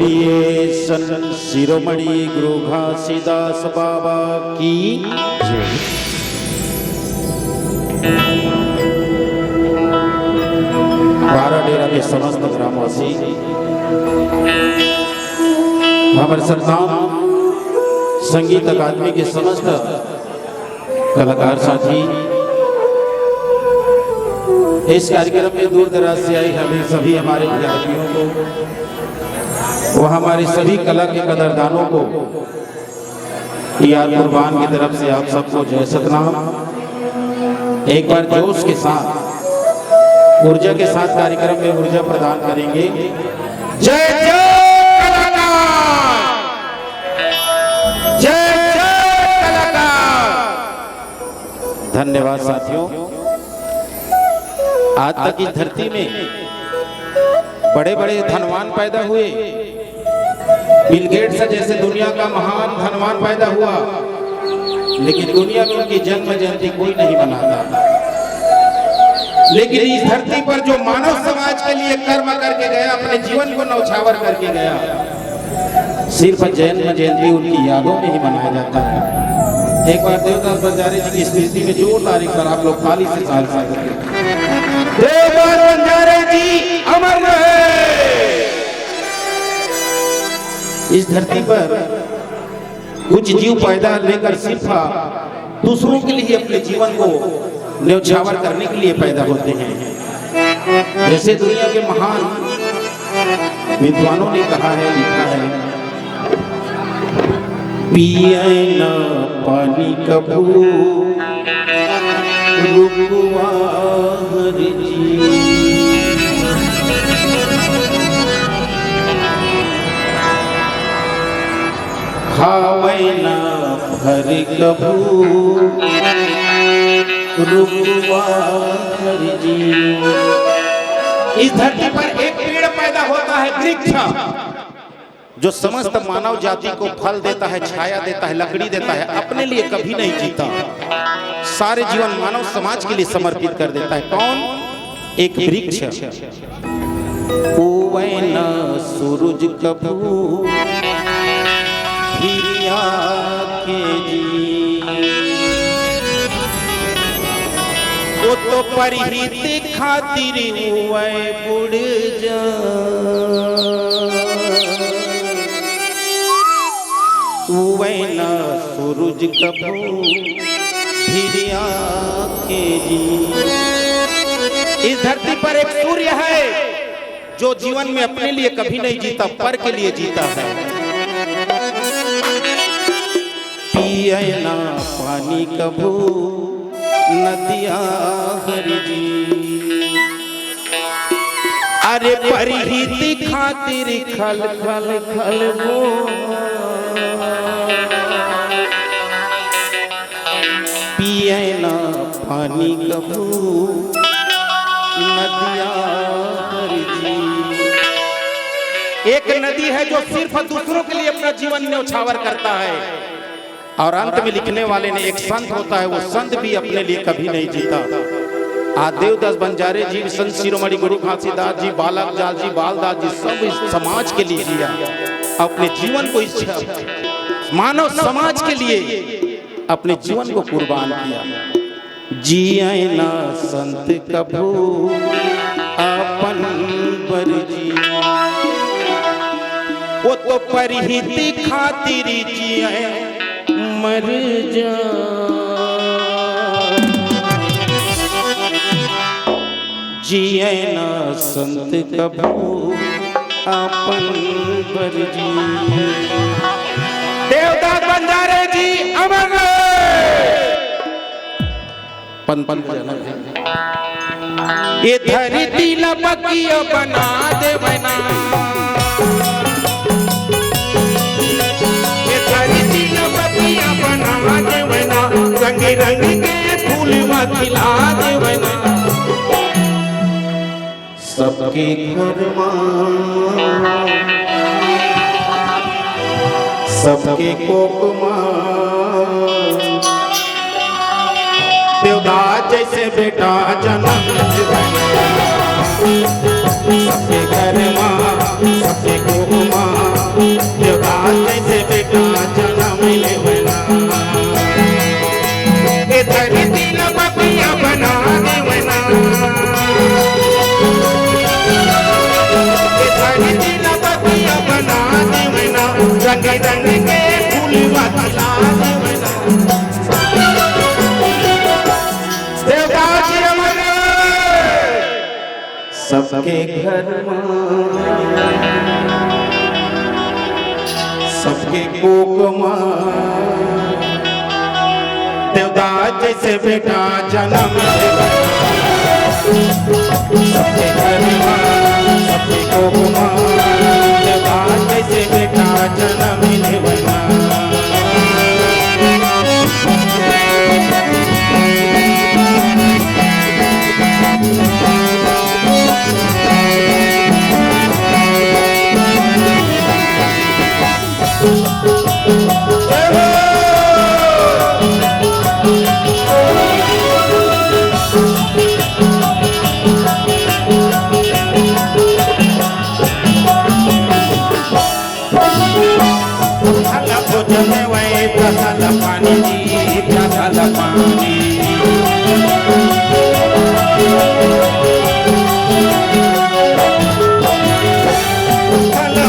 बोलिए सन शिरोमणि गुरु घासीदास बाबा की जय। बाराडेरा के समस्त ग्रामवासी, हमारे सतनाम संगीत अकादमी के समस्त कलाकार साथी, इस कार्यक्रम में दूर दराज से आए हमें सभी हमारे विद्यार्थियों को व हमारे सभी कला के कदरदानों को यार कुर्बान की तरफ से आप सबको जय सतनाम। एक बार जोश के साथ, ऊर्जा के साथ कार्यक्रम में ऊर्जा प्रदान करेंगे। जय जय कलाकार, जय जय कलाकार। धन्यवाद साथियों। आज तक इस धरती में बड़े बड़े धनवान पैदा हुए, बिल गेट्स जैसे दुनिया का महान धनवान पैदा हुआ, लेकिन दुनिया में उनकी जन्म जयंती कोई नहीं मनाता। लेकिन इस धरती पर जो मानव समाज के लिए कर्म करके गया, अपने जीवन को नौछावर करके गया, सिर्फ जन्म जयंती उनकी यादों में ही मनाया जाता है। एक बार देवदास बंजारे जी की स्मृति में जोरदार एक बार आप लोग ताली से ताल देवदास बंजारे जी अमर रहे। इस धरती पर कुछ जीव पैदा लेकर सिर्फ दूसरों के लिए अपने जीवन को न्यौछावर करने के लिए पैदा होते हैं। जैसे दुनिया के महान विद्वानों ने कहा है, लिखा है, पिए न पानी कबू रुकवा हरि जी, खावे न भर कबू रुकवा हरि जी। इस धरती पर एक पेड़ पैदा होता है, वृक्ष, जो समस्त मानव जाति को फल देता है, छाया देता है, लकड़ी देता है, अपने लिए कभी नहीं जीता, सारे जीवन मानव समाज के लिए समर्पित कर देता है। कौन? एक वृक्ष। उवै न सूरज कबू हिरिया के जी, वो तो परिहित खातिर उवै बुढ़ जा, उवै न सूरज कबू हिरिया के जी। इस धरती पर एक सूर्य है जो जीवन में अपने लिए कभी नहीं जीता, पर के लिए जीता है। पिए ना पानी कबू नदिया हरि जी, अरे परिहित खातिर खल खल खल वो, पिए ना पानी कबू नदिया हरि जी। एक नदी है जो सिर्फ दूसरों के लिए अपना जीवन न्यौछावर करता है। और अंत में लिखने वाले ने, एक संत होता है, वो संत भी अपने लिए कभी नहीं जीता। आज देवदास बंजारे जी, संत शिरोमणि गुरु घासीदास जी, बालक जाल जी, बालदास जी, सब इस समाज के लिए जिया, अपने जीवन को इस मानव समाज के लिए अपने जीवन को कुर्बान किया। जिए ना संत कबू अपन बर जी, वो तो परिहित खातिर जिए मर जा, जिए ना संत कबू अपन बर जी। देवदास बंजारे जी अमर रहे। पन पन ये धरती लपकिया बना दे बना, ये धरती लपकिया बना दे बना, रंग रंग के फूल खिला दे बना। सबके घर सबके कोकमा, देवदास जैसे बेटा जन्म, सबके घर माँ सबके कोकमा, सबके घर सबके कोकमा देवदास जैसे बेटा जन्म सबके घर सबके कोकमा देवदास जैसे बेटा जन्म लेवना प्यासा पानी प्यासा पानी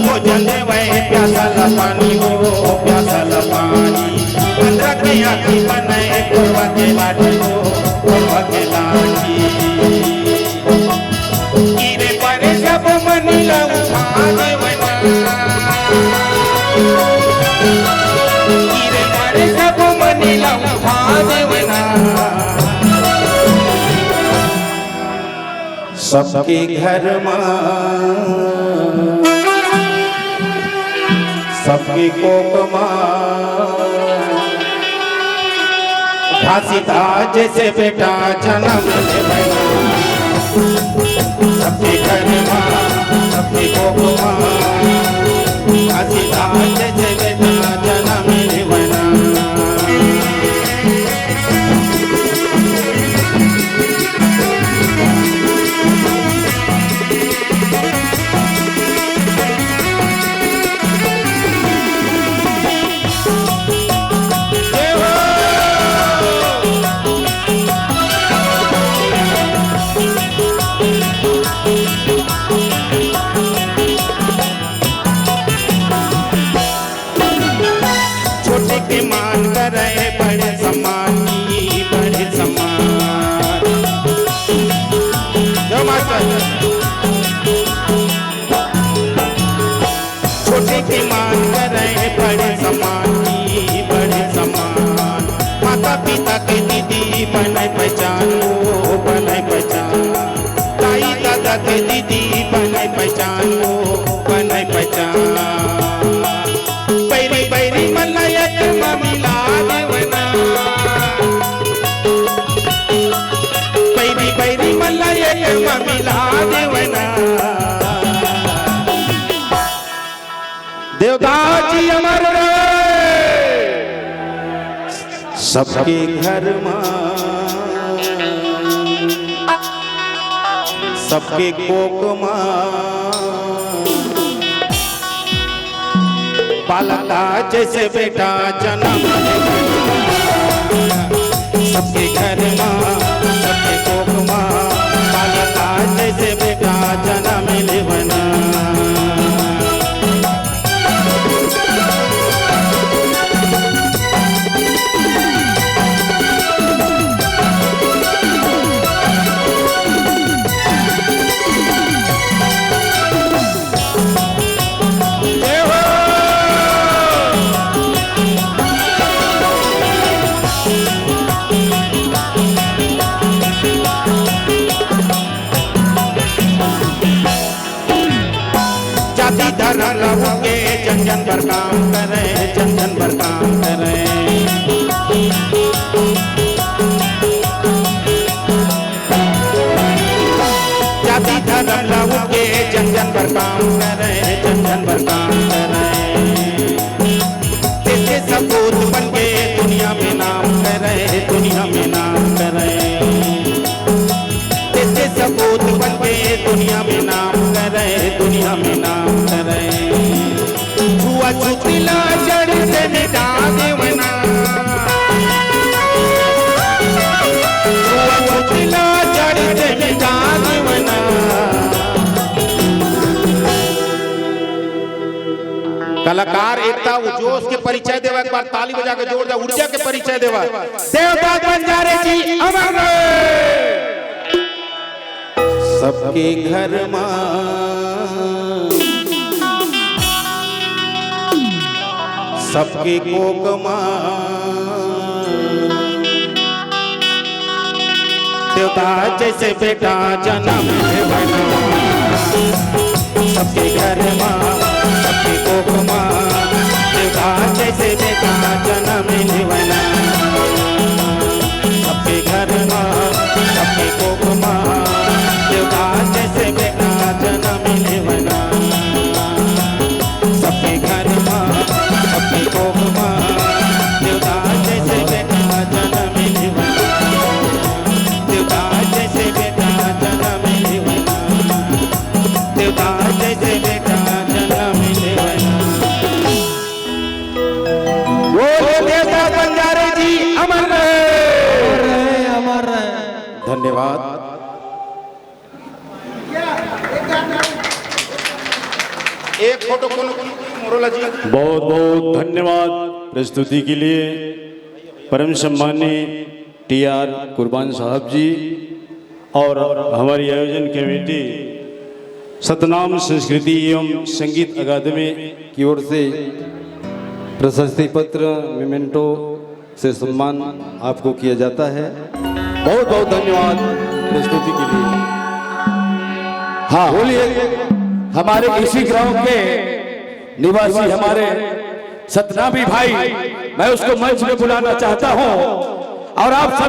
भोजन वही प्यासा पानी हो प्यासा पानी अंदर के आखी बनाए कोरवा के लाठी हो कोरवा के लाठी गिरे परे सब मनीला उठा देवना सबके घर सबके कोकमा घासीता जैसे बेटा जन्म सबके घर सबके कोकमा घासीता जैसे बेटा जन्म लेवना मान करे बड़े सम्मानी बड़े सम्मान जो मास्टर छोटे के मान करे बड़े सम्मानी बड़े सम्मान माता पिता के दीदी बने पहचान वो बने पहचान ताई दादा के दीदी बने पहचान वो बने पहचान मिला देवना पैरी पैरी मल्ला मिला देवना देवदास जी अमर सबके घर सबके कोकमा पालता जैसे बेटा जन्म सबके घर सबके कोकमा पालता जैसे बेटा जन्म लेवना के जन पर काम करे जन पर काम करे जाति धर्म लहू के जन पर काम करे जन पर काम करे तेरे सपूत बन के दुनिया में नाम करे दुनिया में नाम करे तेरे सपूत बन के दुनिया में नाम करे दुनिया में नाम करे छुपिला जड़ से मिटा देवना छुपिला जड़ से मिटा देवना कलाकार एकता जोश के परिचय देवा एक बार ताली बजा के जोर दे ऊर्जा के परिचय देवा देवदास बंजारे जी अमर सबके घर मां सबके कोक मां देवता जैसे बेटा जन्म लेवना सबके घर मां सबके कोक मां देवता जैसे बेटा जन्म लेवना सबके घर मां सबके कोक मां देवता जैसे बेटा जन्म लेवना सबके घर मां सबके कोक मां देवता जैसे बेटा जन्म लेवना देवता जैसे बेटा जन्म लेवना देवता जैसे बेटा जन्म लेवना। बोलो देवता बंजारे जी अमर रहे अमर रहे। धन्यवाद। एक फोटो मुरोला जी बहुत बहुत धन्यवाद प्रस्तुति के लिए। परम सम्मानीय टीआर कुर्बान साहब जी और हमारी आयोजन कमेटी सतनाम संस्कृति एवं संगीत अकादमी की ओर से प्रशस्ति पत्र मेमेंटो से सम्मान आपको किया जाता है। बहुत बहुत धन्यवाद प्रस्तुति के लिए। हाँ बोलिए हमारे इसी गांव के निवासी हमारे सतनामी भाई, मैं उसको मंच में बुलाना चाहता हूं और आप सब